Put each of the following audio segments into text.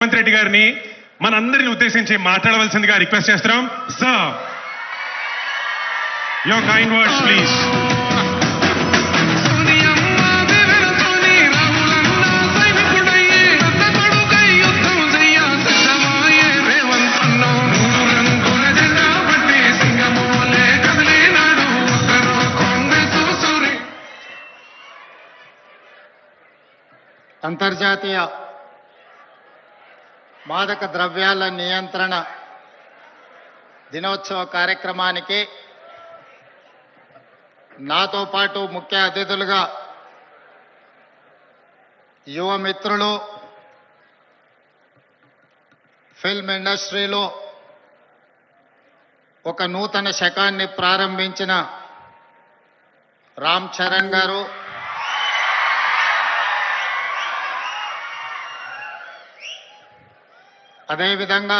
రేవంత్ రెడ్డి గారిని మనందరిని ఉద్దేశించి మాట్లాడవలసిందిగా రిక్వెస్ట్ చేస్తున్నాం. Sir, your kind words please. అంతర్జాతీయ మాదక ద్రవ్యాల నియంత్రణ దినోత్సవ కార్యక్రమానికి నాతో పాటు ముఖ్య అతిథులుగా యువ మిత్రులు, ఫిల్మ్ ఇండస్ట్రీలో ఒక నూతన శకాన్ని ప్రారంభించిన రామ్ చరణ్ గారు, అదేవిధంగా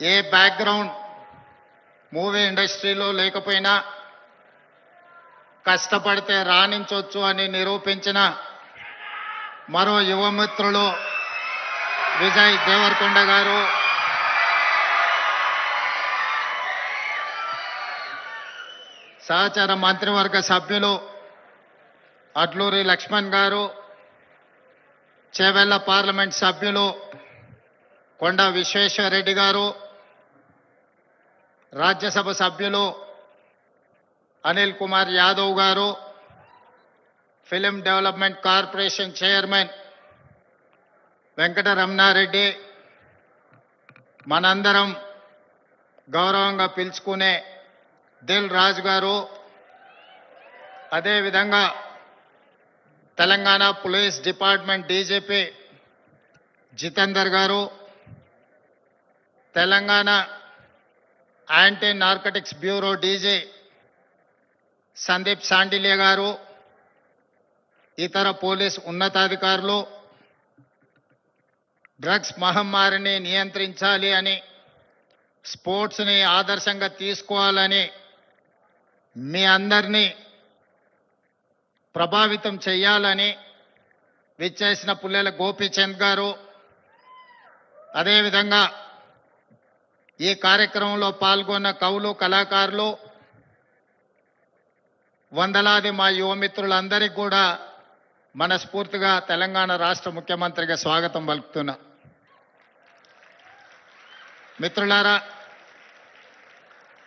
ఏ బ్యాక్గ్రౌండ్ మూవీ ఇండస్ట్రీలో లేకపోయినా కష్టపడితే రాణించవచ్చు అని నిరూపించిన మరో యువమిత్రులు విజయ్ దేవరకొండ గారు, సహచర మంత్రివర్గ సభ్యులు అడ్లూరి లక్ష్మణ్ గారు, చేవెళ్ల పార్లమెంట్ సభ్యులు కొండ విశ్వేశ్వరరెడ్డి గారు, రాజ్యసభ సభ్యులు Anil Kumar Yadav garu, film development corporation chairman Venkataramana Reddy, మనందరం గౌరవంగా పిలుచుకునే దిల్ రాజు గారు, అదేవిధంగా Telangana police department DGP Jitender garu, Telangana anti narcotics bureau DG Sandeep Shandilya garu, ఇతర పోలీస్ ఉన్నతాధికారులు, డ్రగ్స్ మహమ్మారిని నియంత్రించాలి అని, స్పోర్ట్స్ని ఆదర్శంగా తీసుకోవాలని మీ అందరినీ ప్రభావితం చేయాలని విచ్చేసిన పుల్లెల గోపీచంద్ గారు, అదేవిధంగా ఈ కార్యక్రమంలో పాల్గొన్న కవులు, కళాకారులు, వందలాది మా యువమిత్రులందరికీ కూడా మనస్ఫూర్తిగా తెలంగాణ రాష్ట్ర ముఖ్యమంత్రిగా స్వాగతం పలుకుతున్నా. మిత్రులారా,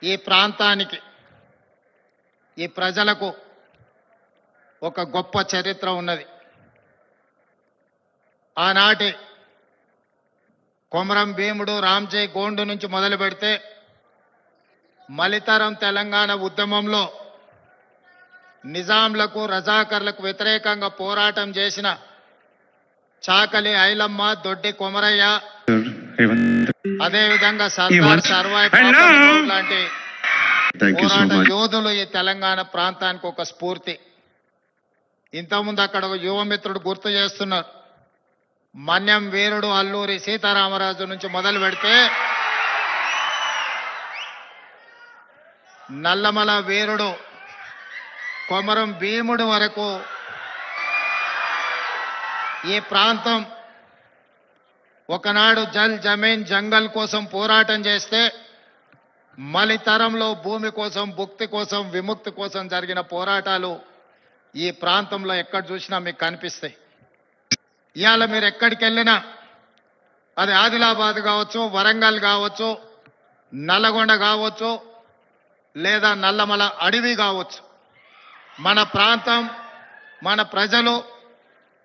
ఈ ప్రాంతానికి, ఈ ప్రజలకు ఒక గొప్ప చరిత్ర ఉన్నది. ఆనాటి కొమరం భీముడు, రామ్జీ గోండు నుంచి మొదలు పెడితే మలితరం తెలంగాణ ఉద్యమంలో నిజాంలకు, రజాకర్లకు వ్యతిరేకంగా పోరాటం చేసిన చాకలి ఐలమ్మ, దొడ్డి కొమరయ్య, అదేవిధంగా సర్దార్ సర్వాయి లాంటి పోరాట యోధులు ఈ తెలంగాణ ప్రాంతానికి ఒక స్ఫూర్తి. ఇంతకుముందు అక్కడ ఒక యువమిత్రుడు గుర్తు చేస్తున్నారు, మన్యం వీరుడు అల్లూరి సీతారామరాజు నుంచి మొదలు పెడితే నల్లమల వీరుడు కొమరం భీముడు వరకు ఈ ప్రాంతం ఒకనాడు జల్ జమీన్ జంగల్ కోసం పోరాటం చేస్తే మలితరంలో భూమి కోసం, భుక్తి కోసం, విముక్తి కోసం జరిగిన పోరాటాలు ఈ ప్రాంతంలో ఎక్కడ చూసినా మీకు కనిపిస్తాయి. ఇవాళ మీరు ఎక్కడికి వెళ్ళినా, అది ఆదిలాబాద్ కావచ్చు, వరంగల్ కావచ్చు, నల్లగొండ కావచ్చు, లేదా నల్లమల అడవి కావచ్చు, మన ప్రాంతం, మన ప్రజలు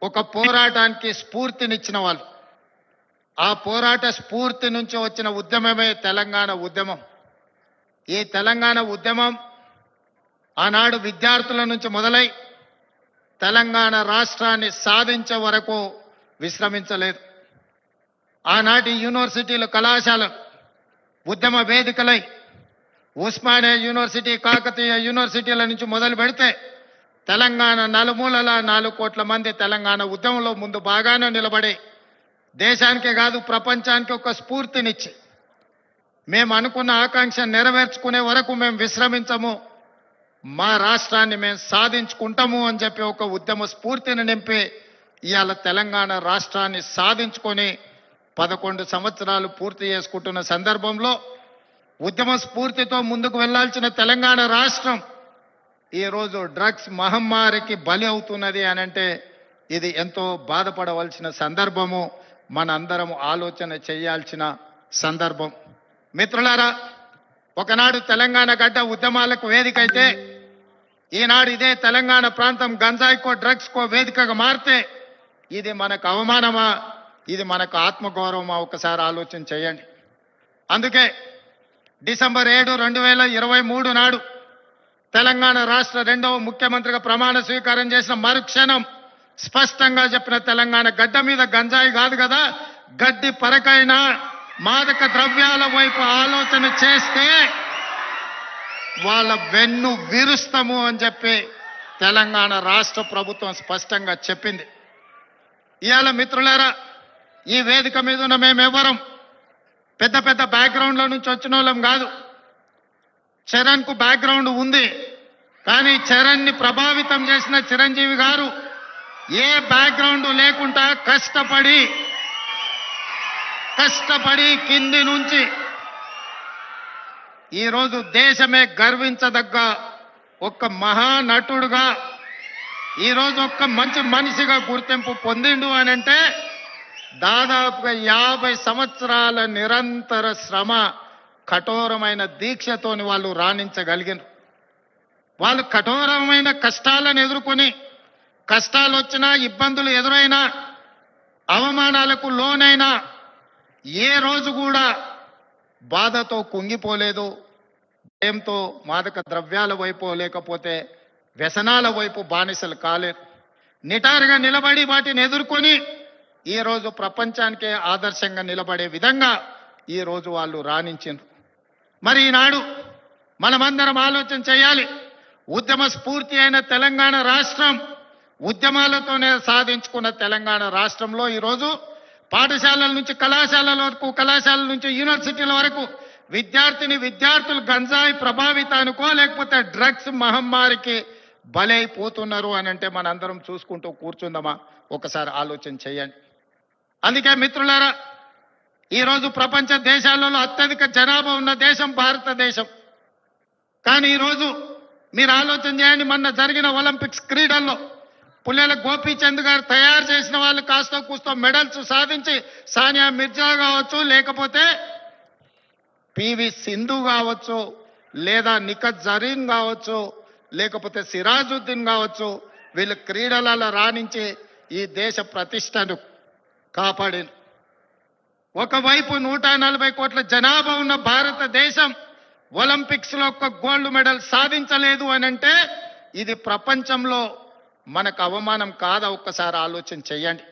ఒక పోరాటానికి స్ఫూర్తినిచ్చిన వాళ్ళు. ఆ పోరాట స్ఫూర్తి నుంచి వచ్చిన ఉద్యమమే తెలంగాణ ఉద్యమం. ఈ తెలంగాణ ఉద్యమం ఆనాడు విద్యార్థుల నుంచి మొదలై తెలంగాణ రాష్ట్రాన్ని సాధించే వరకు విశ్రమించలేదు. ఆనాటి యూనివర్సిటీలు, కళాశాలలు ఉద్యమ వేదికలై ఉస్మానియా యూనివర్సిటీ, కాకతీయ యూనివర్సిటీల నుంచి మొదలు పెడితే తెలంగాణ నలుమూలల 4 కోట్ల మంది తెలంగాణ ఉద్యమంలో ముందు బాగానే నిలబడి దేశానికే కాదు ప్రపంచానికి ఒక స్ఫూర్తినిచ్చి మేము అనుకున్న ఆకాంక్ష నెరవేర్చుకునే వరకు మేము విశ్రమించము, మా రాష్ట్రాన్ని మేము సాధించుకుంటాము అని చెప్పి ఒక ఉద్యమ స్ఫూర్తిని నింపి ఇవాళ తెలంగాణ రాష్ట్రాన్ని సాధించుకొని 11 సంవత్సరాలు పూర్తి చేసుకుంటున్న సందర్భంలో ఉద్యమ స్ఫూర్తితో ముందుకు వెళ్లాల్సిన తెలంగాణ రాష్ట్రం ఈరోజు డ్రగ్స్ మహమ్మారికి బలి అవుతున్నది అనంటే ఇది ఎంతో బాధపడవలసిన సందర్భము. మనందరం ఆలోచన చేయాల్సిన సందర్భం. మిత్రులారా, ఒకనాడు తెలంగాణ గడ్డ ఉద్యమాలకు వేదిక అయితే ఈనాడు ఇదే తెలంగాణ ప్రాంతం గంజాయికో డ్రగ్స్కో వేదికగా మారితే ఇది మనకు అవమానమా, ఇది మనకు ఆత్మగౌరవమా? ఒకసారి ఆలోచన చేయండి. అందుకే డిసెంబర్ 7, 2023 నాడు తెలంగాణ రాష్ట్ర 2వ ముఖ్యమంత్రిగా ప్రమాణ స్వీకారం చేసిన మరుక్షణం స్పష్టంగా చెప్పిన తెలంగాణ గడ్డ మీద గంజాయి కాదు కదా, గడ్డి పరకైనా మాదక ద్రవ్యాల వైపు ఆలోచన చేస్తే వాళ్ళ వెన్ను విరుస్తాము అని చెప్పి తెలంగాణ రాష్ట్ర ప్రభుత్వం స్పష్టంగా చెప్పింది. ఇవాళ మిత్రులారా, ఈ వేదిక మీద ఉన్న మేమెవ్వరం పెద్ద పెద్ద బ్యాక్గ్రౌండ్ల నుంచి వచ్చిన వాళ్ళం కాదు. చరణ్ కు బ్యాక్గ్రౌండ్ ఉంది, కానీ చరణ్ ని ప్రభావితం చేసిన చిరంజీవి గారు ఏ బ్యాక్గ్రౌండ్ లేకుండా కష్టపడి కింది నుంచి ఈరోజు దేశమే గర్వించదగ్గ ఒక్క మహానటుడుగా ఈరోజు ఒక్క మంచి మనిషిగా గుర్తింపు పొందిండు అనంటే దాదాపుగా 50 సంవత్సరాల నిరంతర శ్రమ, కఠోరమైన దీక్షతోని వాళ్ళు రాణించగలిగిన. వాళ్ళు కఠోరమైన కష్టాలను ఎదుర్కొని, కష్టాలు వచ్చినా, ఇబ్బందులు ఎదురైనా, అవమానాలకు లోనైనా ఏ రోజు కూడా బాధతో కుంగిపోలేదు. భయంతో మాదక ద్రవ్యాల వైపు లేకపోతే వ్యసనాల వైపు బానిసలు కాలేదు. నిటారుగా నిలబడి వాటిని ఎదుర్కొని ఈరోజు ప్రపంచానికే ఆదర్శంగా నిలబడే విధంగా ఈరోజు వాళ్ళు రాణించారు. మరి ఈనాడు మనమందరం ఆలోచన చేయాలి. ఉద్యమ స్ఫూర్తి అయిన తెలంగాణ రాష్ట్రం, ఉద్యమాలతోనే సాధించుకున్న తెలంగాణ రాష్ట్రంలో ఈరోజు పాఠశాలల నుంచి కళాశాలల వరకు, కళాశాలల నుంచి యూనివర్సిటీల వరకు విద్యార్థులు గంజాయి ప్రభావితానికో లేకపోతే డ్రగ్స్ మహమ్మారికి బలైపోతున్నారు అని అంటే మనందరం చూసుకుంటూ కూర్చుందామా? ఒకసారి ఆలోచన చేయండి. అందుకే మిత్రులారా, ఈరోజు ప్రపంచ దేశాలలో అత్యధిక జనాభా ఉన్న దేశం భారతదేశం. కానీ ఈరోజు మీరు ఆలోచన చేయండి, మొన్న జరిగిన ఒలింపిక్స్ క్రీడల్లో పుల్లెల గోపీచంద్ గారు తయారు చేసిన వాళ్ళు కాస్తో కూస్తో మెడల్స్ సాధించి, సానియా మిర్జా కావచ్చు, లేకపోతే పివి సింధు కావచ్చు, లేదా నిఖత్ జరీన్ కావచ్చు, లేకపోతే సిరాజుద్దీన్ కావచ్చు, వీళ్ళు క్రీడలలో రాణించి ఈ దేశ ప్రతిష్టను కాపాడారు. ఒకవైపు 140 కోట్ల జనాభా ఉన్న భారతదేశం ఒలింపిక్స్ లో ఒక్క గోల్డ్ మెడల్ సాధించలేదు అని అంటే ఇది ప్రపంచంలో మనకు అవమానం కాదా? ఒక్కసారి ఆలోచన చేయండి.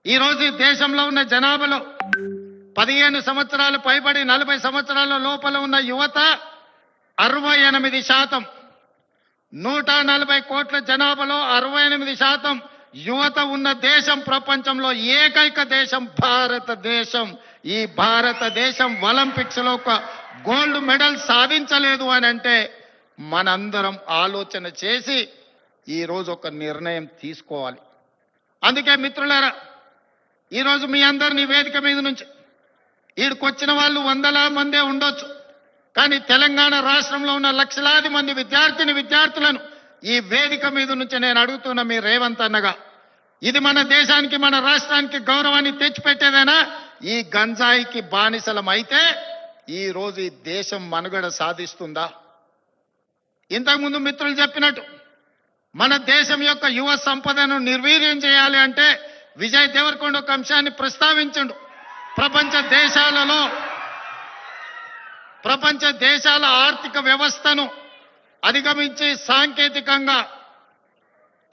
ఈరోజు ఈ దేశంలో ఉన్న జనాభాలో 15 సంవత్సరాలు పైబడి 40 సంవత్సరాల లోపల ఉన్న యువత 68%. 140 కోట్ల జనాభాలో 68% యువత ఉన్న దేశం ప్రపంచంలో ఏకైక దేశం భారతదేశం. ఈ భారతదేశం ఒలింపిక్స్ లో ఒక గోల్డ్ మెడల్ సాధించలేదు అని అంటే మనందరం ఆలోచన చేసి ఈరోజు ఒక నిర్ణయం తీసుకోవాలి. అందుకే మిత్రులారా, ఈరోజు మీ అందరినీ వేదిక మీద నుంచి ఈడికొచ్చిన వాళ్ళు 100 మందే ఉండొచ్చు, కానీ తెలంగాణ రాష్ట్రంలో ఉన్న లక్షలాది మంది విద్యార్థులను ఈ వేదిక మీద నుంచి నేను అడుగుతున్న మీ రేవంత్ అన్నగా, ఇది మన దేశానికి, మన రాష్ట్రానికి గౌరవాన్ని తెచ్చిపెట్టేదేనా? ఈ గంజాయికి బానిసలం అయితే ఈ రోజు ఈ దేశం మనుగడ సాధిస్తుందా? ఇంతకుముందు మిత్రులు చెప్పినట్టు మన దేశం యొక్క యువ సంపదను నిర్వీర్యం చేయాలి అంటే విజయ్ దేవరకొండ ఒక అంశాన్ని ప్రస్తావించండు. ప్రపంచ దేశాల ఆర్థిక వ్యవస్థను అధిగమించి సాంకేతికంగా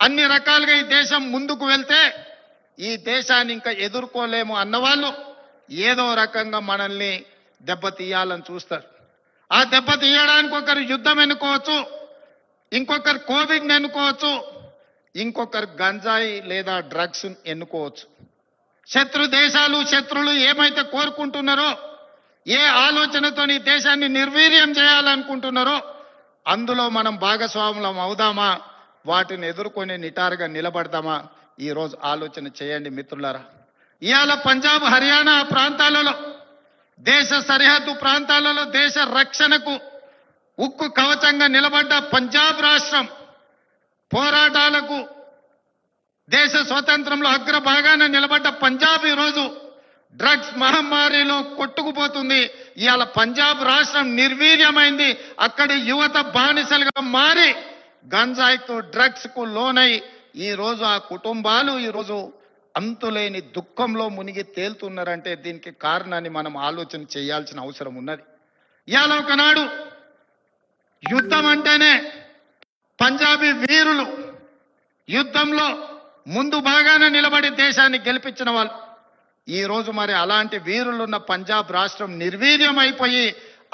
అన్ని రకాలుగా ఈ దేశం ముందుకు వెళ్తే ఈ దేశాన్ని ఇంకా ఎదుర్కోలేము అన్నవాళ్ళు ఏదో రకంగా మనల్ని దెబ్బతీయాలని చూస్తారు. ఆ దెబ్బతీయడానికి ఒకరు యుద్ధం ఎన్నుకోవచ్చు, ఇంకొకరు కోవిడ్ ఎన్నుకోవచ్చు, ఇంకొకరు గంజాయి లేదా డ్రగ్స్ ఎన్నుకోవచ్చు. శత్రులు ఏమైతే కోరుకుంటున్నారో, ఏ ఆలోచనతో ఈ దేశాన్ని నిర్వీర్యం చేయాలనుకుంటున్నారో అందులో మనం భాగస్వాములం అవుదామా? వాటిని ఎదుర్కొని నిటారుగా నిలబడదామా? ఈరోజు ఆలోచన చేయండి మిత్రులారా. ఇవాళ పంజాబ్ హర్యానా ప్రాంతాలలో, దేశ సరిహద్దు ప్రాంతాలలో దేశ రక్షణకు ఉక్కు కవచంగా నిలబడ్డ పంజాబ్ రాష్ట్రం, పోరాటాలకు దేశ స్వాతంత్రంలో అగ్రభాగాన నిలబడ్డ పంజాబ్ ఈరోజు డ్రగ్స్ మహమ్మారిలో కొట్టుకుపోతుంది. ఇవాళ పంజాబ్ రాష్ట్రం నిర్వీర్యమైంది. అక్కడి యువత బానిసలుగా మారి గంజాయికు డ్రగ్స్ కు లోనై ఈరోజు ఆ కుటుంబాలు ఈరోజు అంతులేని దుఃఖంలో మునిగి తేలుతున్నారంటే దీనికి కారణాన్ని మనం ఆలోచన చేయాల్సిన అవసరం ఉన్నది. ఇవాళ ఒకనాడు యుద్ధం అంటేనే పంజాబీ వీరులు యుద్ధంలో ముందు భాగాన నిలబడి దేశాన్ని గెలిపించిన వాళ్ళు. ఈ రోజు మరి అలాంటి వీరులున్న పంజాబ్ రాష్ట్రం నిర్వీర్యం అయిపోయి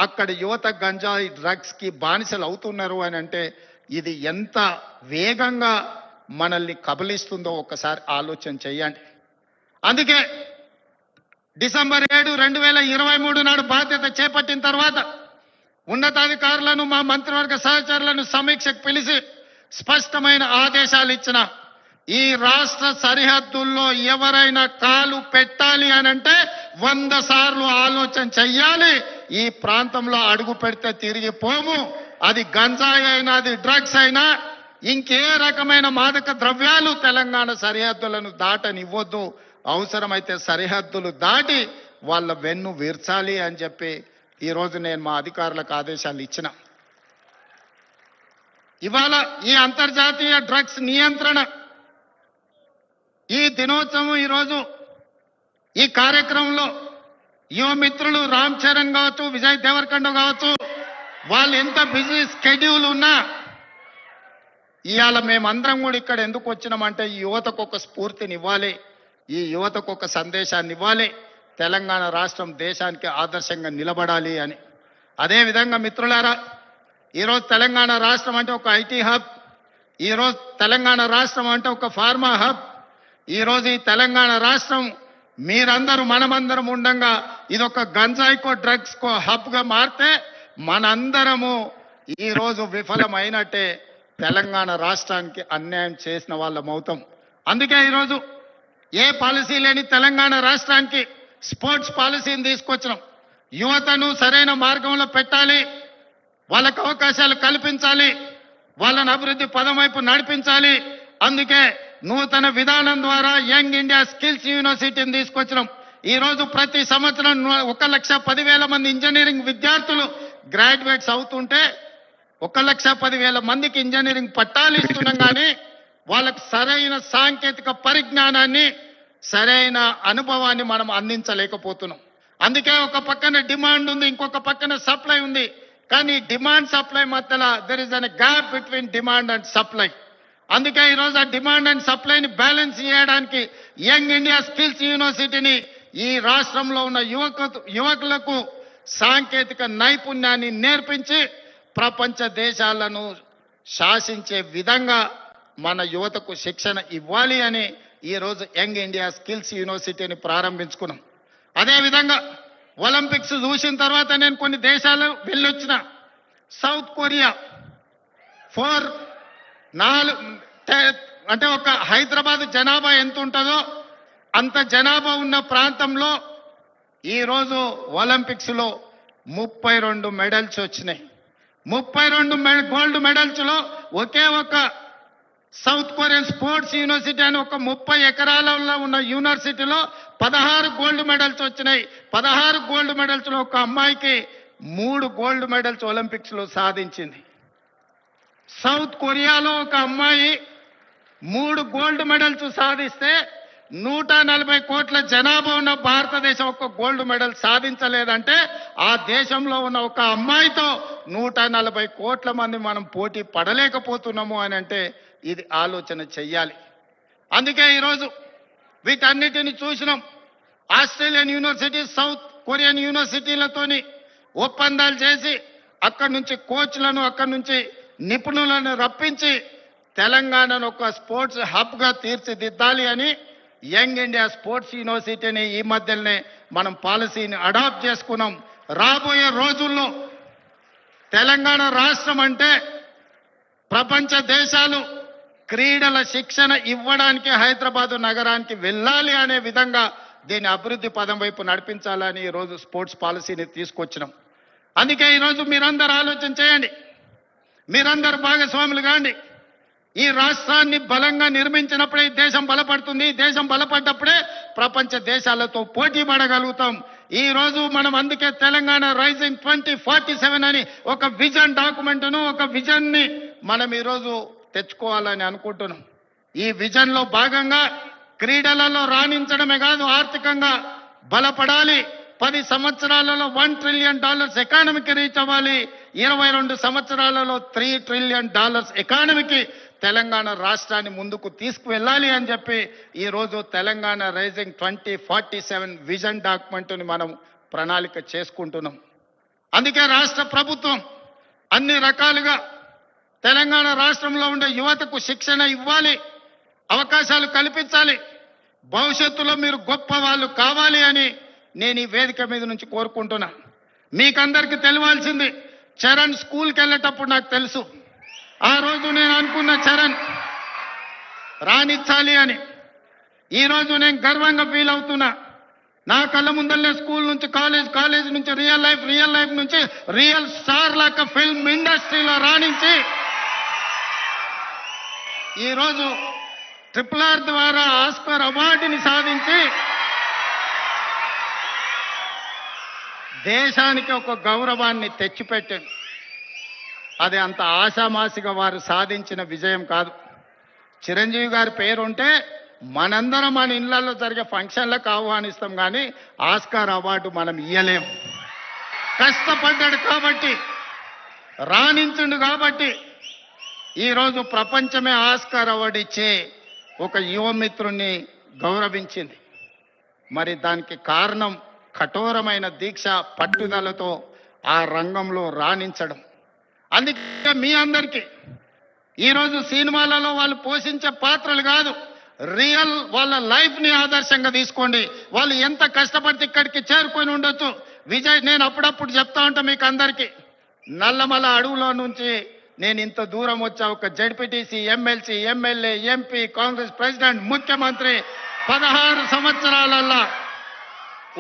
అక్కడ యువత గంజాయి డ్రగ్స్ కి బానిసలు అవుతున్నారు అని అంటే ఇది ఎంత వేగంగా మనల్ని కబలిస్తుందో ఒక్కసారి ఆలోచన చేయండి. అందుకే డిసెంబర్ 7, 2023 నాడు బాధ్యత చేపట్టిన తర్వాత ఉన్నతాధికారులను మా మంత్రివర్గ సహచరులను సమీక్షకు పిలిచి స్పష్టమైన ఆదేశాలు ఇచ్చిన. ఈ రాష్ట్ర సరిహద్దుల్లో ఎవరైనా కాలు పెట్టాలి అని అంటే 100 సార్లు ఆలోచన చెయ్యాలి. ఈ ప్రాంతంలో అడుగు పెడితే తిరిగి పోము. అది గంజాయి అయినా, అది డ్రగ్స్ అయినా, ఇంకే రకమైన మాదక ద్రవ్యాలు తెలంగాణ సరిహద్దులను దాటనివ్వద్దు. అవసరమైతే సరిహద్దులు దాటి వాళ్ళ వెన్ను విర్చాలి అని చెప్పి ఈరోజు నేను మా అధికారులకు ఆదేశాలు ఇచ్చిన. ఇవాళ ఈ అంతర్జాతీయ డ్రగ్స్ నియంత్రణ ఈ దినోత్సవం ఈరోజు ఈ కార్యక్రమంలో యువ మిత్రులు రామ్ చరణ్ కావచ్చు, విజయ్ దేవరకొండ కావచ్చు, వాళ్ళు ఎంత బిజీ స్కెడ్యూల్ ఉన్నా ఇవాళ మేమందరం కూడా ఇక్కడ ఎందుకు వచ్చినామంటే ఈ యువతకు ఒక స్ఫూర్తిని ఇవ్వాలి, ఈ యువతకు ఒక సందేశాన్ని ఇవ్వాలి, తెలంగాణ రాష్ట్రం దేశానికి ఆదర్శంగా నిలబడాలి అని. అదేవిధంగా మిత్రులారా, ఈరోజు తెలంగాణ రాష్ట్రం అంటే ఒక ఐటీ హబ్, ఈరోజు తెలంగాణ రాష్ట్రం అంటే ఒక ఫార్మా హబ్. ఈరోజు ఈ తెలంగాణ రాష్ట్రం మీరందరూ మనమందరం ఉండంగా ఇదొక గంజాయికో డ్రగ్స్కో హబ్గా మారితే మనందరము ఈరోజు విఫలమైనట్టే, తెలంగాణ రాష్ట్రానికి అన్యాయం చేసిన వాళ్ళం అవుతాం. అందుకే ఈరోజు ఏ పాలసీ లేని తెలంగాణ రాష్ట్రానికి స్పోర్ట్స్ పాలసీని తీసుకొచ్చినాం. యువతను సరైన మార్గంలో పెట్టాలి, వాళ్ళకు అవకాశాలు కల్పించాలి, వాళ్ళని అభివృద్ధి పదం వైపు నడిపించాలి. అందుకే నూతన విధానం ద్వారా యంగ్ ఇండియా స్కిల్స్ యూనివర్సిటీని తీసుకొచ్చినాం. ఈరోజు ప్రతి సంవత్సరం 1,10,000 మంది ఇంజనీరింగ్ విద్యార్థులు గ్రాడ్యుయేట్స్ అవుతుంటే 1,10,000 మందికి ఇంజనీరింగ్ పట్టాలు ఇస్తున్నాం. కానీ వాళ్ళకి సరైన సాంకేతిక పరిజ్ఞానాన్ని, సరైన అనుభవాన్ని మనం అందించలేకపోతున్నాం. అందుకే ఒక పక్కన డిమాండ్ ఉంది, ఇంకొక పక్కన సప్లై ఉంది. కానీ డిమాండ్ సప్లై మధ్యలో there is an gap between demand and supply. అందుకే ఈరోజు ఆ డిమాండ్ అండ్ సప్లైని బ్యాలెన్స్ చేయడానికి యంగ్ ఇండియా స్కిల్స్ యూనివర్సిటీని ఈ రాష్ట్రంలో ఉన్న యువకులకు సాంకేతిక నైపుణ్యాన్ని నేర్పించి ప్రపంచ దేశాలను శాసించే విధంగా మన యువతకు శిక్షణ ఇవ్వాలి అని ఈరోజు యంగ్ ఇండియా స్కిల్స్ యూనివర్సిటీని ప్రారంభించుకున్నాం. అదేవిధంగా ఒలింపిక్స్ చూసిన తర్వాత నేను కొన్ని దేశాలు వెళ్ళొచ్చిన. సౌత్ కొరియా 4 అంటే ఒక హైదరాబాద్ జనాభా ఎంత ఉంటుందో అంత జనాభా ఉన్న ప్రాంతంలో ఈరోజు ఒలింపిక్స్ లో 32 మెడల్స్ వచ్చినాయి. 32 గోల్డ్ మెడల్స్ లో ఒకే ఒక సౌత్ కొరియన్ స్పోర్ట్స్ యూనివర్సిటీ అని ఒక 30 ఎకరాలలో ఉన్న యూనివర్సిటీలో 16 గోల్డ్ మెడల్స్ వచ్చినాయి. 16 గోల్డ్ మెడల్స్ లో ఒక అమ్మాయికి 3 గోల్డ్ మెడల్స్ ఒలింపిక్స్ లో సాధించింది. సౌత్ కొరియాలో ఒక అమ్మాయి 3 గోల్డ్ మెడల్స్ సాధిస్తే 140 కోట్ల జనాభా ఉన్న భారతదేశం ఒక గోల్డ్ మెడల్ సాధించలేదంటే ఆ దేశంలో ఉన్న ఒక అమ్మాయితో 140 కోట్ల మంది మనం పోటీ పడలేకపోతున్నాము అని అంటే ఇది ఆలోచన చెయ్యాలి. అందుకే ఈరోజు వీటన్నిటిని చూసినాం. ఆస్ట్రేలియన్ యూనివర్సిటీ, సౌత్ కొరియన్ యూనివర్సిటీలతోని ఒప్పందాలు చేసి అక్కడి నుంచి కోచ్లను, అక్కడి నుంచి నిపుణులను రప్పించి తెలంగాణను ఒక స్పోర్ట్స్ హబ్గా తీర్చిదిద్దాలి అని యంగ్ ఇండియా స్పోర్ట్స్ యూనివర్సిటీని ఈ మధ్యనే మనం పాలసీని అడాప్ట్ చేసుకున్నాం. రాబోయే రోజుల్లో తెలంగాణ రాష్ట్రం అంటే ప్రపంచ దేశాలు క్రీడల శిక్షణ ఇవ్వడానికి హైదరాబాదు నగరానికి వెళ్ళాలి అనే విధంగా దీన్ని అభివృద్ధి పదం వైపు నడిపించాలని ఈరోజు స్పోర్ట్స్ పాలసీని తీసుకొచ్చినాం. అందుకే ఈరోజు మీరందరూ ఆలోచన చేయండి, మీరందరూ భాగస్వాములు కాండి. ఈ రాష్ట్రాన్ని బలంగా నిర్మించినప్పుడే ఈ దేశం బలపడుతుంది. ఈ దేశం బలపడ్డప్పుడే ప్రపంచ దేశాలతో పోటీ పడగలుగుతాం. ఈ రోజు మనం అందుకే తెలంగాణ రైజింగ్ 2047 అని ఒక విజన్ డాక్యుమెంట్ను, ఒక విజన్ ని మనం ఈరోజు తెచ్చుకోవాలని అనుకుంటున్నాం. ఈ విజన్ లో భాగంగా క్రీడలలో రాణించడమే కాదు, ఆర్థికంగా బలపడాలి. 10 సంవత్సరాలలో $1 ట్రిలియన్ ఎకానమీకి రీచ్ అవ్వాలి. 22 సంవత్సరాలలో $3 ట్రిలియన్ ఎకానమీకి తెలంగాణ రాష్ట్రాన్ని ముందుకు తీసుకువెళ్ళాలి అని చెప్పి ఈ రోజు తెలంగాణ రైజింగ్ 2047 విజన్ డాక్యుమెంట్ని మనం ప్రణాళిక చేసుకుంటున్నాం. అందుకే రాష్ట్ర ప్రభుత్వం అన్ని రకాలుగా తెలంగాణ రాష్ట్రంలో ఉండే యువతకు శిక్షణ ఇవ్వాలి, అవకాశాలు కల్పించాలి. భవిష్యత్తులో మీరు గొప్ప వాళ్ళు కావాలి అని నేను ఈ వేదిక మీద నుంచి కోరుకుంటున్నా. మీకందరికీ తెలియాల్సింది, చరణ్ స్కూల్కి వెళ్ళేటప్పుడు నాకు తెలుసు, ఆ రోజు నేను అనుకున్న చరణ్ రాణించాలి అని. ఈరోజు నేను గర్వంగా ఫీల్ అవుతున్నా. నా కళ్ళ ముందల్లే స్కూల్ నుంచి కాలేజ్, కాలేజ్ నుంచి రియల్ లైఫ్ నుంచి రియల్ స్టార్ లాగా ఫిల్మ్ ఇండస్ట్రీలో రాణించి ఈరోజు RRR ద్వారా ఆస్కార్ అవార్డుని సాధించి దేశానికి ఒక గౌరవాన్ని తెచ్చిపెట్టాడు. అది అంత ఆశామాసిగా వారు సాధించిన విజయం కాదు. చిరంజీవి గారి పేరుంటే మనందరం మన ఇళ్లలో జరిగే ఫంక్షన్లకు ఆహ్వానిస్తాం, కానీ ఆస్కార్ అవార్డు మనం ఇయ్యలేం. కష్టపడ్డాడు కాబట్టి, రాణించుండు కాబట్టి ఈరోజు ప్రపంచమే ఆస్కార్ అవార్డు ఇచ్చే ఒక యువమిత్రుణ్ణి గౌరవించింది. మరి దానికి కారణం కఠోరమైన దీక్ష, పట్టుదలతో ఆ రంగంలో రాణించడం. అందుకే మీ అందరికీ ఈరోజు సినిమాలలో వాళ్ళు పోషించే పాత్రలు కాదు, రియల్ వాళ్ళ లైఫ్ని ఆదర్శంగా తీసుకోండి. వాళ్ళు ఎంత కష్టపడితే ఇక్కడికి చేరుకొని ఉండొచ్చు. విజయ్, నేను అప్పుడప్పుడు చెప్తా ఉంటా మీకు అందరికీ, నల్లమల అడవులో నుంచి నేను ఇంత దూరం వచ్చా. ఒక ZPTC, MLC, MLA, MP, Congress president, ముఖ్యమంత్రి 16 సంవత్సరాలల్లా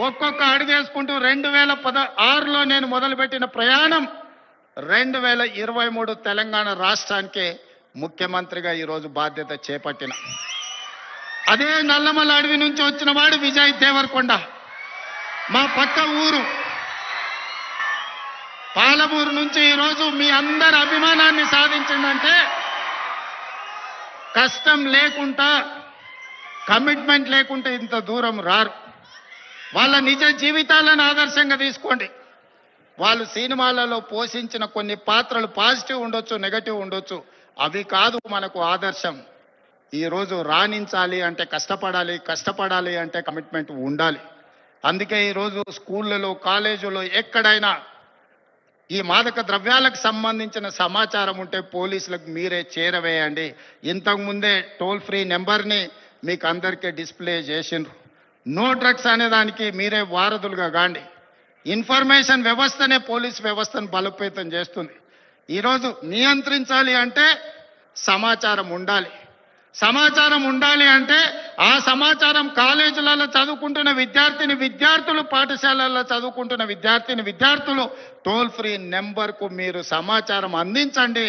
ఒక్కొక్క అడుగేసుకుంటూ 2016లో నేను మొదలుపెట్టిన ప్రయాణం 2023 తెలంగాణ రాష్ట్రానికి ముఖ్యమంత్రిగా ఈరోజు బాధ్యత చేపట్టిన. అదే నల్లమల అడవి నుంచి వచ్చిన వాడు విజయ్ దేవరకొండ. మా పక్క ఊరు పాలమూరు నుంచి ఈరోజు మీ అందరి అభిమానాన్ని సాధించిందంటే కష్టం లేకుండా, కమిట్మెంట్ లేకుంటే ఇంత దూరం రారు. వాళ్ళ నిజ జీవితాలను ఆదర్శంగా తీసుకోండి. వాళ్ళు సినిమాలలో పోషించిన కొన్ని పాత్రలు పాజిటివ్ ఉండొచ్చు, నెగటివ్ ఉండొచ్చు, అవి కాదు మనకు ఆదర్శం. ఈరోజు రాణించాలి అంటే కష్టపడాలి, కష్టపడాలి అంటే కమిట్మెంట్ ఉండాలి. అందుకే ఈరోజు స్కూళ్ళలో, కాలేజీలో ఎక్కడైనా ఈ మాదక ద్రవ్యాలకు సంబంధించిన సమాచారం ఉంటే పోలీసులకు మీరే చేరవేయండి. ఇంతకుముందే టోల్ ఫ్రీ నెంబర్ని మీకు అందరికీ డిస్ప్లే చేసిండ్రు. నో డ్రగ్స్ అనే దానికి మీరే వారధులుగా కాండి. ఇన్ఫర్మేషన్ వ్యవస్థనే పోలీస్ వ్యవస్థను బలోపేతం చేస్తుంది. ఈరోజు నియంత్రించాలి అంటే సమాచారం ఉండాలి. సమాచారం ఉండాలి అంటే ఆ సమాచారం కాలేజీలలో చదువుకుంటున్న విద్యార్థులు, పాఠశాలల్లో చదువుకుంటున్న విద్యార్థులు టోల్ ఫ్రీ నెంబర్కు మీరు సమాచారం అందించండి.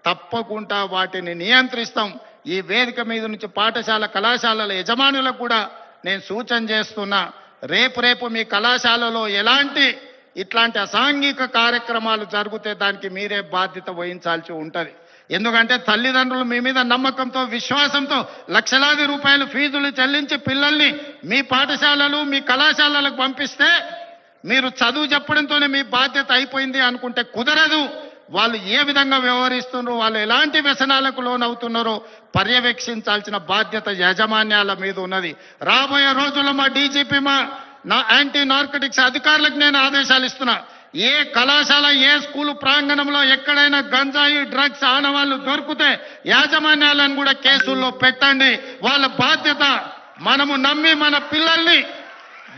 తప్పకుండా వాటిని నియంత్రిస్తాం. ఈ వేదిక మీద నుంచి పాఠశాల, కళాశాలల యజమానులకు కూడా నేను సూచన చేస్తున్నా, రేపు మీ కళాశాలలో ఇట్లాంటి అసాంఘిక కార్యక్రమాలు జరిగితే దానికి మీరే బాధ్యత వహించాల్సి ఉంటుంది. ఎందుకంటే తల్లిదండ్రులు మీ మీద నమ్మకంతో, విశ్వాసంతో లక్షలాది రూపాయలు ఫీజులు చెల్లించి పిల్లల్ని మీ పాఠశాలలు, మీ కళాశాలలకు పంపిస్తే మీరు చదువు చెప్పడంతోనే మీ బాధ్యత అయిపోయింది అనుకుంటే కుదరదు. వాళ్ళు ఏ విధంగా వ్యవహరిస్తున్నారో, వాళ్ళు ఎలాంటి వ్యసనాలకు లోనవుతున్నారో పర్యవేక్షించాల్సిన బాధ్యత యాజమాన్యాల మీద ఉన్నది. రాబోయే రోజుల్లో మా డీజీపీ, నా యాంటీ నార్కటిక్స్ అధికారులకు నేను ఆదేశాలు ఇస్తున్నా. ఏ కళాశాల, ఏ స్కూలు ప్రాంగణంలో ఎక్కడైనా గంజాయి, డ్రగ్స్ ఆనవాళ్లు దొరికితే యాజమాన్యాలను కూడా కేసుల్లో పెట్టండి. వాళ్ళ బాధ్యత. మనము నమ్మి మన పిల్లల్ని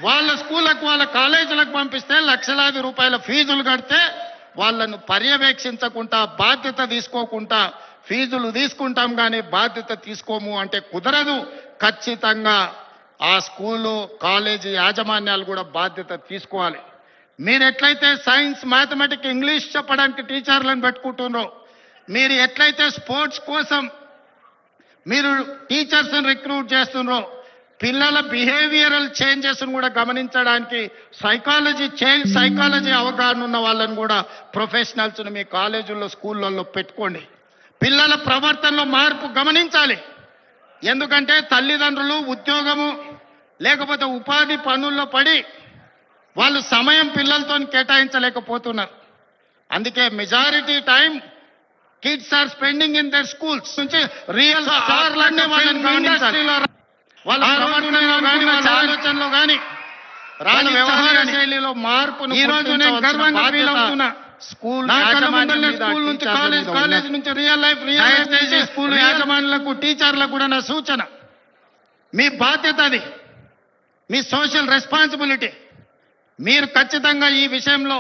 వాళ్ళ స్కూళ్ళకు, వాళ్ళ కాలేజీలకు పంపిస్తే లక్షలాది రూపాయల ఫీజులు కడితే వాళ్ళను పర్యవేక్షించకుండా, బాధ్యత తీసుకోకుండా ఫీజులు తీసుకుంటాం కానీ బాధ్యత తీసుకోము అంటే కుదరదు. ఖచ్చితంగా ఆ స్కూలు కాలేజీ యాజమాన్యాలు కూడా బాధ్యత తీసుకోవాలి. మీరు ఎట్లయితే సైన్స్ మ్యాథమెటిక్స్ ఇంగ్లీష్ చెప్పడానికి టీచర్లను పెట్టుకుంటున్నారో, మీరు ఎట్లయితే స్పోర్ట్స్ కోసం మీరు టీచర్స్ని రిక్రూట్ చేస్తున్నారో, పిల్లల బిహేవియరల్ చేంజెస్ కూడా గమనించడానికి చైల్డ్ సైకాలజీ అవగాహన ఉన్న వాళ్ళని కూడా ప్రొఫెషనల్స్ని మీ కాలేజీల్లో స్కూళ్ళల్లో పెట్టుకోండి. పిల్లల ప్రవర్తనలో మార్పు గమనించాలి. ఎందుకంటే తల్లిదండ్రులు ఉద్యోగము లేకపోతే ఉపాధి పనుల్లో పడి వాళ్ళు సమయం పిల్లలతో కేటాయించలేకపోతున్నారు. అందుకే majority time kids are spending in their schools నుంచి రియల్ స్టార్లన్నీ వాళ్ళని గమనించాలి. వాళ్ళ ప్రవర్తనలో కానీ వాళ్ళ ఆలోచనలో కానీ వాళ్ళ వ్యవహార శైలిలో మార్పును ఈ రోజు నేను గర్వంగా ఫీల్ అవుతున్నా. స్కూల్ నుంచి కాలేజ్ నుంచి రియల్ లైఫ్ స్కూల్ యాజమాన్యులకు టీచర్లకు కూడా నా సూచన, మీ బాధ్యత అది, మీ సోషల్ రెస్పాన్సిబిలిటీ. మీరు ఖచ్చితంగా ఈ విషయంలో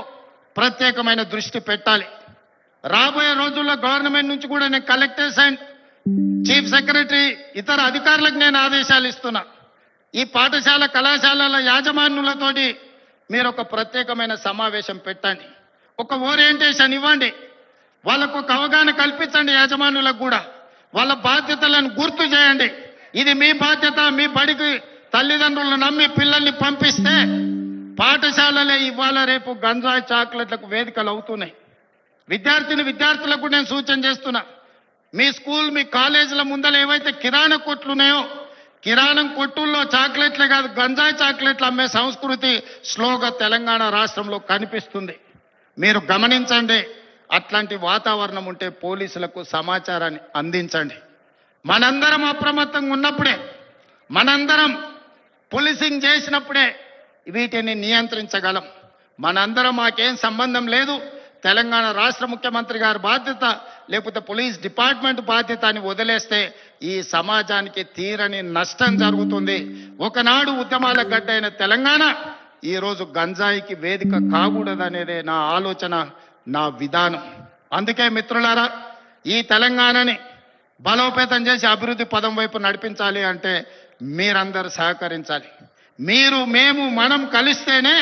ప్రత్యేకమైన దృష్టి పెట్టాలి. రాబోయే రోజుల్లో గవర్నమెంట్ నుంచి కూడా నేను కలెక్టర్స్ అండ్ చీఫ్ సెక్రటరీ ఇతర అధికారులకు నేను ఆదేశాలు ఇస్తున్నా. ఈ పాఠశాల కళాశాలల యాజమాన్యులతోటి మీరు ఒక ప్రత్యేకమైన సమావేశం పెట్టండి, ఒక ఓరియంటేషన్ ఇవ్వండి, వాళ్ళకు ఒక అవగాహన కల్పించండి. యాజమాన్యులకు కూడా వాళ్ళ బాధ్యతలను గుర్తు చేయండి. ఇది మీ బాధ్యత. మీ బడికి తల్లిదండ్రులను నమ్మి పిల్లల్ని పంపిస్తే పాఠశాలలే ఇవాళ రేపు గంజాయి చాక్లెట్లకు వేదికలు అవుతున్నాయి. విద్యార్థులకు నేను సూచన చేస్తున్నా, మీ స్కూల్ మీ కాలేజీల ముందర ఏవైతే కిరాణా కొట్లు ఉన్నాయో, కిరాణం కొట్టుల్లో చాక్లెట్లే కాదు గంజాయి చాక్లెట్లు అమ్మే సంస్కృతి స్లోగా తెలంగాణ రాష్ట్రంలో కనిపిస్తుంది. మీరు గమనించండి. అట్లాంటి వాతావరణం ఉంటే పోలీసులకు సమాచారాన్ని అందించండి. మనందరం అప్రమత్తంగా ఉన్నప్పుడే, మనందరం పోలీసింగ్ చేసినప్పుడే వీటిని నియంత్రించగలం. మనందరం మాకేం సంబంధం లేదు, తెలంగాణ రాష్ట్ర ముఖ్యమంత్రి గారి బాధ్యత లేకపోతే పోలీస్ డిపార్ట్మెంట్ బాధ్యత అని వదిలేస్తే ఈ సమాజానికి తీరని నష్టం జరుగుతుంది. ఒకనాడు ఉద్యమాల గడ్డ అయిన తెలంగాణ ఈరోజు గంజాయికి వేదిక కాకూడదనేదే నా ఆలోచన, నా విధానం. అందుకే మిత్రులారా, ఈ తెలంగాణని బలోపేతం చేసి అభివృద్ధి పదం వైపు నడిపించాలి అంటే మీరందరూ సహకరించాలి. మీరు మేము మనం కలిస్తేనే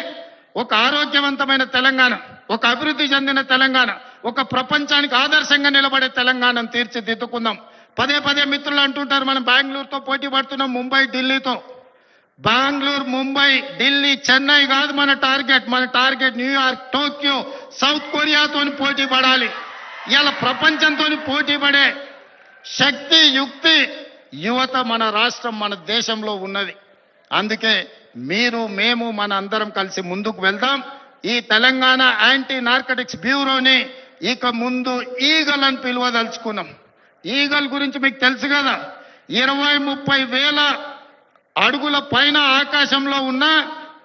ఒక ఆరోగ్యవంతమైన తెలంగాణ, ఒక అభివృద్ధి చెందిన తెలంగాణ, ఒక ప్రపంచానికి ఆదర్శంగా నిలబడే తెలంగాణను తీర్చిదిద్దుకుందాం. పదే పదే మిత్రులు అంటుంటారు మనం బెంగళూరుతో పోటీ పడుతున్నాం, ముంబై ఢిల్లీతో. బెంగళూరు ముంబై ఢిల్లీ చెన్నై కాదు మన టార్గెట్ న్యూయార్క్, టోక్యో, సౌత్ కొరియాతో పోటీ పడాలి. ఇలా ప్రపంచంతో పోటీ పడే శక్తి యుక్తి యువత మన రాష్ట్రం మన దేశంలో ఉన్నది. అందుకే మీరు మేము మన అందరం కలిసి ముందుకు వెళ్దాం. ఈ తెలంగాణ యాంటీ నార్కటిక్స్ బ్యూరోని ఇక ముందు ఈగల్ అని పిలువదలుచుకున్నాం. ఈగల్ గురించి మీకు తెలుసు కదా, 20-30 వేల అడుగుల పైన ఆకాశంలో ఉన్న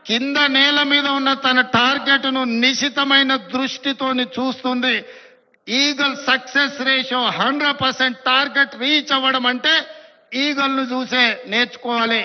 కింద నేల మీద ఉన్న తన టార్గెట్ను నిశితమైన దృష్టితోని చూస్తుంది. Eagle success ratio 100%. Target reach అవ్వడం అంటే ఈగల్ను చూసే నేర్చుకోవాలి.